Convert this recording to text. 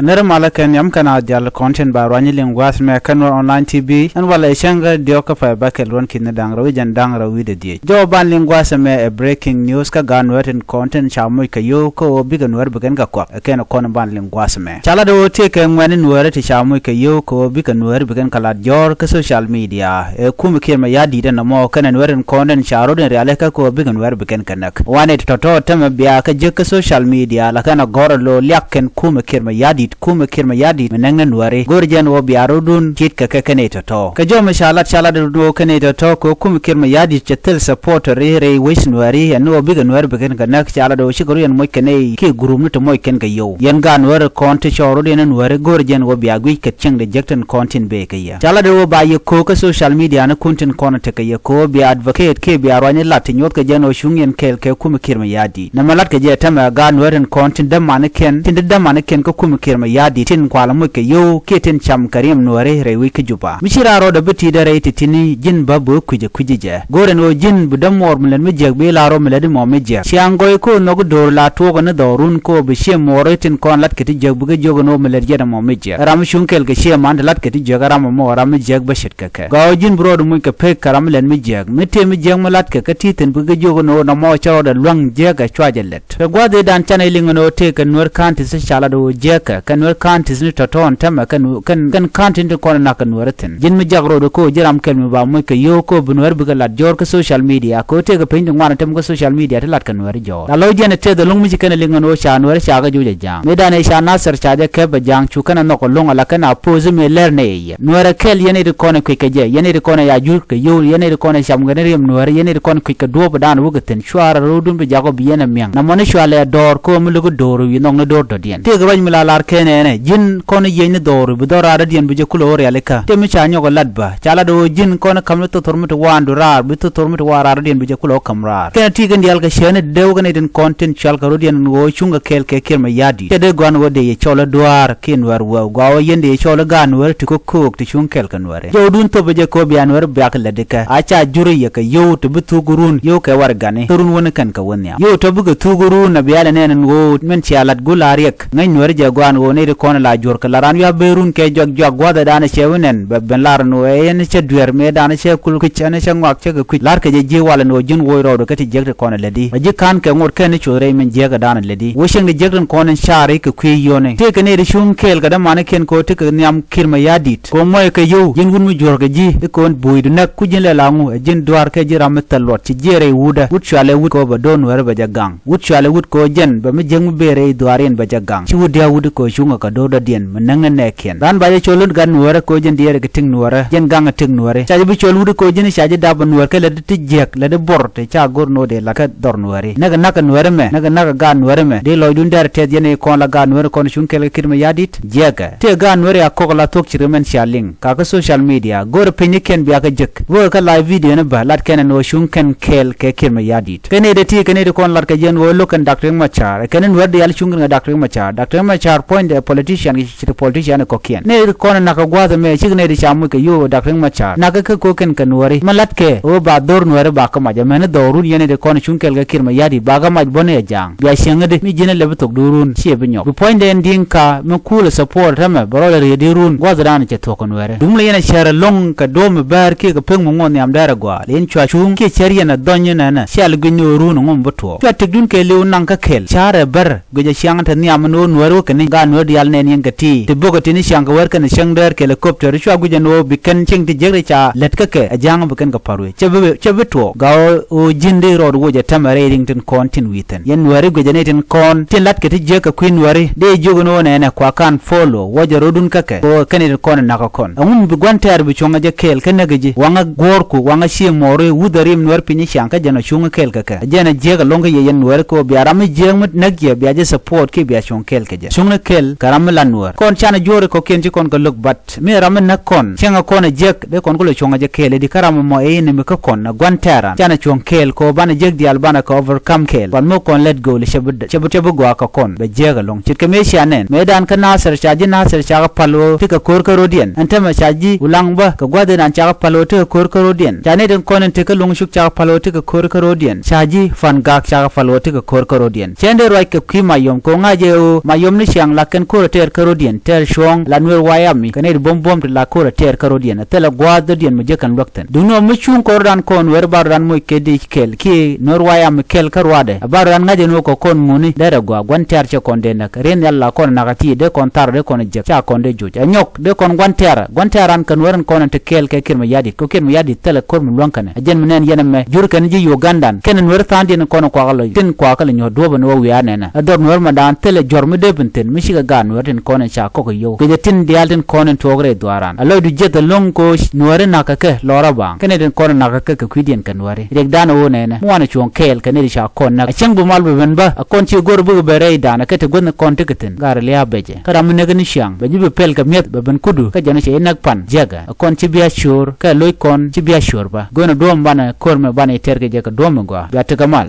Nere malakan yam kana dial content ba rani lingwas me kanwa online tv an wala shanga dioka fa bakel ron kin dang rawi jan dang rawi de die jo ban lingwas me a breaking news ka gan wetin content chamu ka yo ko bigan wer bigan ka kwa ken kon ban lingwas me chala do te ke ngwan wer ti chamu ka yo ko bigan wer bigan kala jor ka social media e kum ke ma ya di na mo kan werin content charo de reale ka ko bigan wer bigan kanak wane toto tem biya ka je ka social media la kana gor lo lyaken kum ke ma ya kuma kirma yadi menangna nuare gorjan wo biarudun kit ka kane to ka jo mashallah chala do kane to ko kuma kirma yadi chetel support re wish nuare anu biga nuare bigan ka nak chala do shiguru yan moy kane ki gurum to moy ken ga yo yan ga nuare konte choro de nuare gorjan wo biagui ka cheng de jekten content be ka ya chala do ba ye ko ka social media na content konte ka ya ko bi advocate ke bi arwani latin yot ka jeno shungen kel ke kuma kirma yadi na malat ka je tama ga nuare content da manaken tin da manaken ko kuma kirma yadi tin kwala muke yo keten cham karim nuare rewi ke juba mishira ro da biti da reiti tini jin babu kuje je gore no jin budam mor mulen mi jeg be la ro mele mo me je siangoy ko no go dor la to go na dorun ko be she moro tin kon lat keti jeg buge jogo no mele je da mo me je ram shunkel ke she man lat keti jeg ram mo ram jeg ba shit ka ga jin bro do muke pe karam len mi jeg mi te mi jeg malat ke ti tin buge jogo no no mo charo da lwang je ga chwa je let gwa de dan channeling no te kan nur kan ti se chala do je ka kan kantis ni toton tama kan kantin to kon na kan waratin jin mi jagro do ko jiram kel mi ba mo ke yo ko bunwer bi lat jor ko social media ko te ga pin ngwana tem ko social media te lat kan wer jor la lo jene te do lung mi kan lingon o shan wer sha ga juje jang me dane sha nasar cha de ke ba jang chu kana no ko lung ala kana pose me ler ne ye nwera kel yene de kon ko ke je yene de kon ya jur ke yo yene de kon sham ga ne rem nwera yene de kon ko do ba dan wo gaten shwara ro dum bi jago bi yene myang na mo ne shwale dor ko mi lugo dor wi nong ne dor do dien te ga ban mi la lar kene jin kono yene doru bidora radian bije kulo ore aleka temi chanyo go ladba chala do jin kono kamno to tormito wandu rar bitu tormito wara radian bije kulo kamrar kena tigan dial ga shene dew ga den content chal ga rodian wo chunga kel ke kirma yadi tede gwan wode ye chola duar kin war wo gawo yende ye chola gan wer tiko kok ti chung kel kan ware yo dun to bije ko bian wer byak ladeka acha juri ye ka yo to bitu gurun yo ka war gane turun wona kan ka wonya yo to buga tugurun na biala nenen wo men chalat gularek ngai wer je gwan wo ne kono la jor kalaran ya berun ke jog gwada dana chewnen ben lar no en che duer me dana che kul kichane che ngwak che ku lar ke je wala no jin wo ro ke ti jegte kono ledi ji kan ke ngor ken chore men jega dana ledi wo sheng jegten kono share ke ku yone te ke ne ri shun kel ga da mane ken ko te ke nyam kirma yadit ko moy ke yo jin gun mu jor ke ji ko buid nak ku jin le langu jin duar ke ji ram talot ci jere wuda wut chale wut ko ba don wer ba jagang wut chale wut ko jen ba me jeng bere duaren ba jagang ci wut ya wut ko shunga ka do da dien menang ne ken dan ba ye cholun gan nuara ko jen diere ke ting nuara jen gang ting nuare cha bi cholu ko jen cha je da ban nuar ke le ti jek le de bor te cha gor no de la ka dor nuare naga naka nuare me naga gan nuare me de loy dun der te jene ko la gan nuare kon shun ke kirma yadit jega te gan nuare akko la tok chirmen shaling ka ka social media gor pinyi ken bi aka jek wo ka live video ne ba lat ken no shun ken kel ke kirma yadit kene de ti kene de kon lar ke jen wo lo kan doctor machar kene wer de yal shun ga doctor machar point the politician ki politician ko kien ne kono naka gwaza me chigne de chamu ke yo doctor machar naka ke ko ken kanwari malat ke o ba dor nuare ba ka maja mena dorun yene de kono chunkel ga kirma yadi ba ga maj bone jang ya shenge de mi jine lebe tok durun che binyo bu point den dinka me cool support rama baro le de run gwaza dan che to konware dum le yene share long ka do me bar ke ga peng ngon yam dara gwa len chwa chung ke chariya na donye na na shal gunyo run ngom buto chwa tigdun ke le nan ka kel chare bar goja shang ta ni amno nuaro ke ni ga no dial ne yen gati te bogo tini shang ka wer kan shang der helicopter chwa guja no bikan ching ti jegre cha let ka ke ajang bikan ka parwe chebe to ga o jinde ro wo ja tamare rington contin witen yen wari goja ne tin kon tin lat ke ti je ka queen wari de jogo no ne na kwa kan follow woja rodun ka ke o kan kon na ka kon amun bi gwantar bi chonga je kel kan gaji wanga gorku wanga shi more wudarim nwar pini shang ka jana chunga kel ka ke jana je ga longa yen wari ko biaram je mut nagye biaje support ke bia chong kel ke je chunga kel karam lanwar kon chana jore ko kenji kon ko luk bat me ram na kon chenga kon jek de kon ko le chonga je kel di karam mo e ne me ko kon na gwantara chana chong kel ko bana jek di albana ko overcome kel ban mo kon let go le chebu gwa ka kon be je ga long chit ke me shanen me dan ka nasar chaji nasar cha palo tika kor ko rodien antama chaji ulang ba ka gwade nan cha palo tika kor ko rodien chane den kon tika lung shuk cha palo tika kor ko rodien chaji fan gak cha palo tika kor ko rodien chende roi ke ki mayom ko ngaje o mayom ni siang la ken ko ter karodian ter shong la nwer wayami ken bom la ko ter karodian tela gwado dien mo je kan lokten duno mu chung ko ran kon wer baran mo kedi kel ki nor wayam kel karwade baran ngaje no ko kon muni dere gwa gwan ter che konde nak ren yalla kon nagati de kon tar de kon je cha konde juja nyok de kon gwan teran kan weran kon te kel ke kirma yadi ko kirma yadi tela kon mu lonkane ajen menen yename jur kan ji ugandan ken wer tandi kon ko galo tin ko kala nyo do ban wo wiya nena ador nor madan tele jormu de benten mishiga gan werin kon cha ko yo ke tin dialden kon togre dwaran alo du jeta lonko nore nakake lora bang ken den kon nakake ke kwidien kan ware rek dana wo nena mo wana chon kel ken ri cha kon na chang bu mal ben ba kon chi gor bu bere dana ke te gon kon te keten gar le abeje kara mun ne shang be jibe pel ka miet be ben kudu ka jana che nak pan jaga kon chi biya shur ka loy kon chi biya shur ba gono dom bana korme bana terge je ka dom gwa ya te kamal